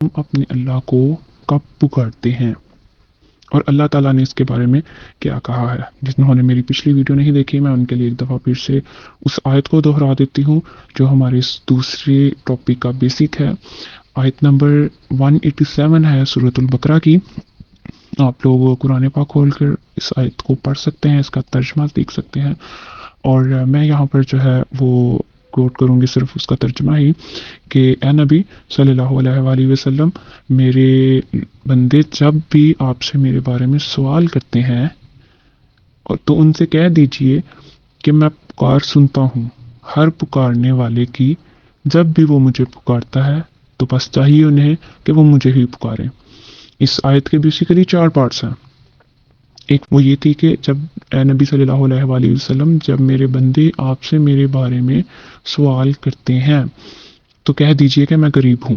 ہم اپنے اللہ کو کب پکارتے ہیں اور اللہ تعالیٰ نے اس کے بارے میں کیا کہا ہے. جنہوں نے میری پچھلی ویڈیو نہیں دیکھی میں ان کے لیے ایک دفعہ پھر سے اس آیت کو دہرا دیتی ہوں جو ہمارے اس دوسرے ٹاپک کا بیسک ہے. آیت نمبر 187 ہے سورۃ البقرہ کی. آپ لوگ قرآن پاک کھول کر اس آیت کو پڑھ سکتے ہیں, اس کا ترجمہ دیکھ سکتے ہیں, اور میں یہاں پر جو ہے وہ کوٹ کروں گی صرف اس کا ترجمہ ہی کہ اے نبی صلی اللہ علیہ وآلہ وسلم, میرے بندے جب بھی آپ سے میرے بارے میں سوال کرتے ہیں اور تو ان سے کہہ دیجئے کہ میں پکار سنتا ہوں ہر پکارنے والے کی. جب بھی وہ مجھے پکارتا ہے تو بس چاہیے انہیں کہ وہ مجھے ہی پکاریں. اس آیت کے بیسیکلی 4 پارٹس ہیں. ایک وہ یہ تھی کہ جب اے نبی صلی اللہ علیہ وآلہ وسلم جب میرے بندے آپ سے میرے بارے میں سوال کرتے ہیں تو کہہ دیجئے کہ میں قریب ہوں.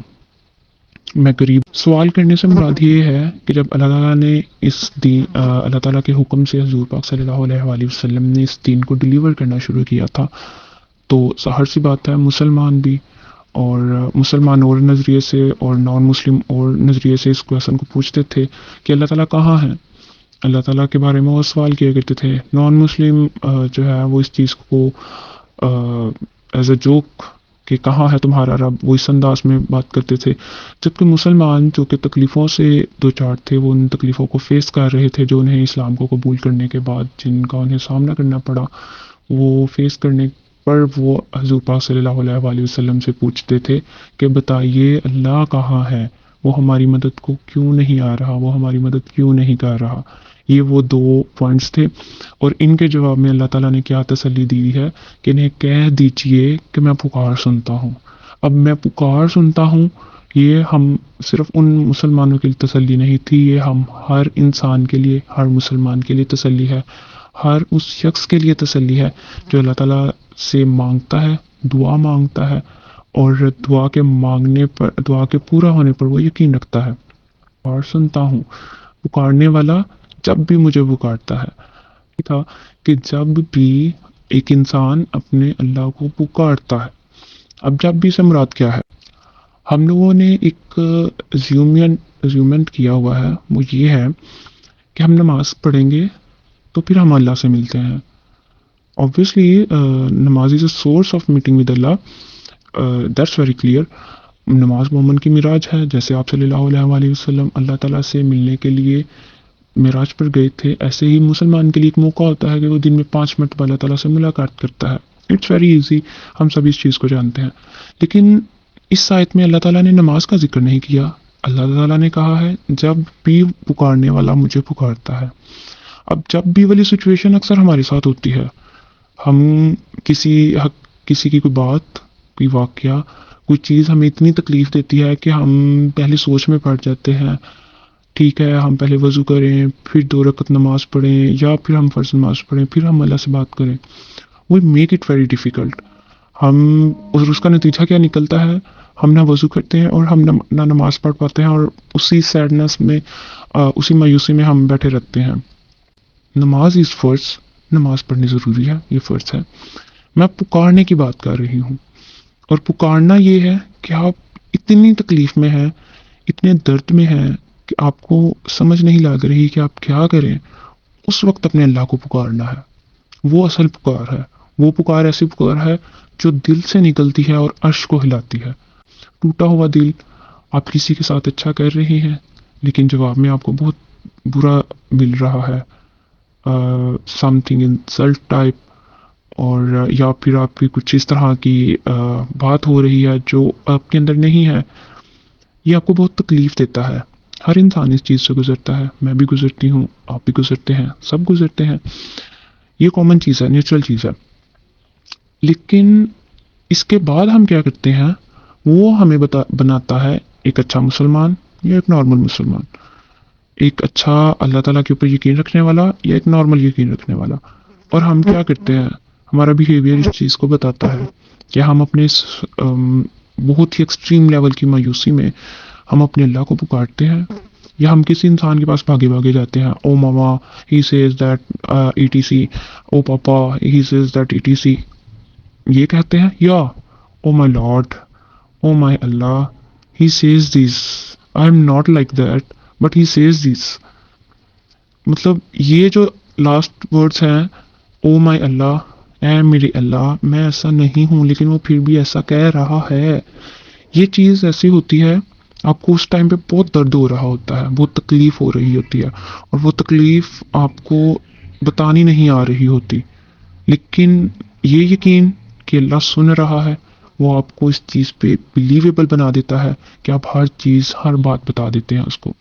میں قریب. سوال کرنے سے مراد یہ ہے کہ جب اللہ تعالیٰ نے اس دین اللہ تعالیٰ کے حکم سے حضور پاک صلی اللہ علیہ وآلہ وسلم نے اس دین کو ڈیلیور کرنا شروع کیا تھا تو ظاہر سی بات ہے مسلمان بھی اور مسلمان اور نظریے سے اور نان مسلم اور نظریے سے اس کویسچن کو پوچھتے تھے کہ اللہ تعالیٰ کہاں ہیں. اللہ تعالیٰ کے بارے میں وہ سوال کیا کرتے تھے. نان مسلم جو ہے وہ اس چیز کو ایز اے جوک کہ کہاں ہے تمہارا رب, وہ اس انداز میں بات کرتے تھے. جبکہ مسلمان جو کہ تکلیفوں سے دوچار تھے, وہ ان تکلیفوں کو فیس کر رہے تھے جو انہیں اسلام کو قبول کرنے کے بعد جن کا انہیں سامنا کرنا پڑا, وہ فیس کرنے پر وہ حضور پاک صلی اللہ علیہ وآلہ وسلم سے پوچھتے تھے کہ بتائیے اللہ کہاں ہے, وہ ہماری مدد کو کیوں نہیں آ رہا, وہ ہماری مدد کیوں نہیں کر رہا. یہ وہ 2 پوائنٹس تھے اور ان کے جواب میں اللہ تعالیٰ نے کیا تسلی دی ہے کہ انہیں کہہ دیجئے کہ میں پکار سنتا ہوں. اب میں پکار سنتا ہوں یہ ہم صرف ان مسلمانوں کے لیے تسلی نہیں تھی, یہ ہم ہر انسان کے لیے, ہر مسلمان کے لیے تسلی ہے, ہر اس شخص کے لیے تسلی ہے جو اللہ تعالیٰ سے مانگتا ہے, دعا مانگتا ہے اور دعا کے مانگنے پر, دعا کے پورا ہونے پر وہ یقین رکھتا ہے. اور سنتا ہوں پکارنے والا جب بھی مجھے پکارتا ہے. تھا کہ جب بھی ایک انسان اپنے اللہ کو پکارتا ہے. اب جب بھی سے مراد کیا ہے؟ ہم لوگوں نے ایک زیومنٹ کیا ہوا ہے, وہ یہ ہے کہ ہم نماز پڑھیں گے تو پھر ہم اللہ سے ملتے ہیں. Obviously, نماز is a source of meeting with Allah. That's very clear. نماز مومن کی معراج ہے. جیسے آپ صلی اللہ علیہ وآلہ وسلم اللہ تعالیٰ سے ملنے کے لیے معراج پر گئے تھے, ایسے ہی مسلمان کے لیے ایک موقع ہوتا ہے کہ وہ دن میں 5 مرتبہ اللہ تعالیٰ سے ملاقات کرتا ہے. اٹس ویری ایزی, ہم سب اس چیز کو جانتے ہیں. لیکن اس آیت میں اللہ تعالیٰ نے نماز کا ذکر نہیں کیا. اللہ تعالیٰ نے کہا ہے جب بھی پکارنے والا مجھے پکارتا ہے. اب جب بھی والی سچویشن اکثر ہمارے ساتھ ہوتی ہے. ہم کسی کی کوئی بات, کوئی واقعہ, کوئی چیز ہمیں اتنی تکلیف دیتی ہے کہ ہم پہلے سوچ میں پڑ جاتے ہیں. ٹھیک ہے, ہم پہلے وضو کریں, پھر 2 رکعت نماز پڑھیں, یا پھر ہم فرض نماز پڑھیں, پھر ہم اللہ سے بات کریں. We make it very difficult. اور اس کا نتیجہ کیا نکلتا ہے؟ ہم نہ وضو کرتے ہیں اور ہم نہ نماز پڑھ پاتے ہیں, اور اسی سیڈنس میں, اسی مایوسی میں ہم بیٹھے رہتے ہیں. نماز از فرض, نماز پڑھنی ضروری ہے, یہ فرض ہے. میں پکارنے کی بات کر رہی ہوں, اور پکارنا یہ ہے کہ آپ اتنی تکلیف میں ہیں, اتنے درد میں ہیں کہ آپ کو سمجھ نہیں لگ رہی کہ آپ کیا کریں. اس وقت اپنے اللہ کو پکارنا ہے. وہ اصل پکار ہے. وہ پکار ایسی پکار ہے جو دل سے نکلتی ہے اور عرش کو ہلاتی ہے. ٹوٹا ہوا دل, آپ کسی کے ساتھ اچھا کر رہے ہیں لیکن جواب میں آپ کو بہت برا مل رہا ہے, سم تھنگ انسلٹ ٹائپ, اور یا پھر آپ کی کچھ اس طرح کی بات ہو رہی ہے جو آپ کے اندر نہیں ہے. یہ آپ کو بہت تکلیف دیتا ہے. ہر انسان اس چیز سے گزرتا ہے. میں بھی گزرتی ہوں, آپ بھی گزرتے ہیں, سب گزرتے ہیں. یہ کامن چیز ہے, نیچرل چیز ہے. لیکن اس کے بعد ہم کیا کرتے ہیں, وہ ہمیں بناتا ہے ایک اچھا مسلمان یا ایک نارمل مسلمان, ایک اچھا اللہ تعالیٰ کے اوپر یقین رکھنے والا یا ایک نارمل یقین رکھنے والا. اور ہم کیا کرتے ہیں, ہمارا بیہیویئر اس چیز کو بتاتا ہے کہ ہم اپنے اس بہت ہی ایکسٹریم لیول کی مایوسی میں ہم اپنے اللہ کو پکارتے ہیں, یا ہم کسی انسان کے پاس بھاگے جاتے ہیں. Oh mama he says that ETC, oh papa he says that ETC, یہ کہتے ہیں. یا oh my lord, oh my Allah, he says this, I am not like that but he says this. مطلب یہ جو لاسٹ ورڈز ہیں، او my اللہ، اے میرے اللہ، میں ایسا نہیں ہوں لیکن وہ پھر بھی ایسا کہہ رہا ہے. یہ چیز ایسی ہوتی ہے، آپ کو اس ٹائم پہ بہت درد ہو رہا ہوتا ہے، بہت تکلیف ہو رہی ہوتی ہے، اور وہ تکلیف آپ کو بتانی نہیں آ رہی ہوتی، لیکن یہ یقین کہ اللہ سن رہا ہے وہ آپ کو اس چیز پہ بلیویبل بنا دیتا ہے کہ آپ ہر چیز، ہر بات بتا دیتے ہیں اس کو.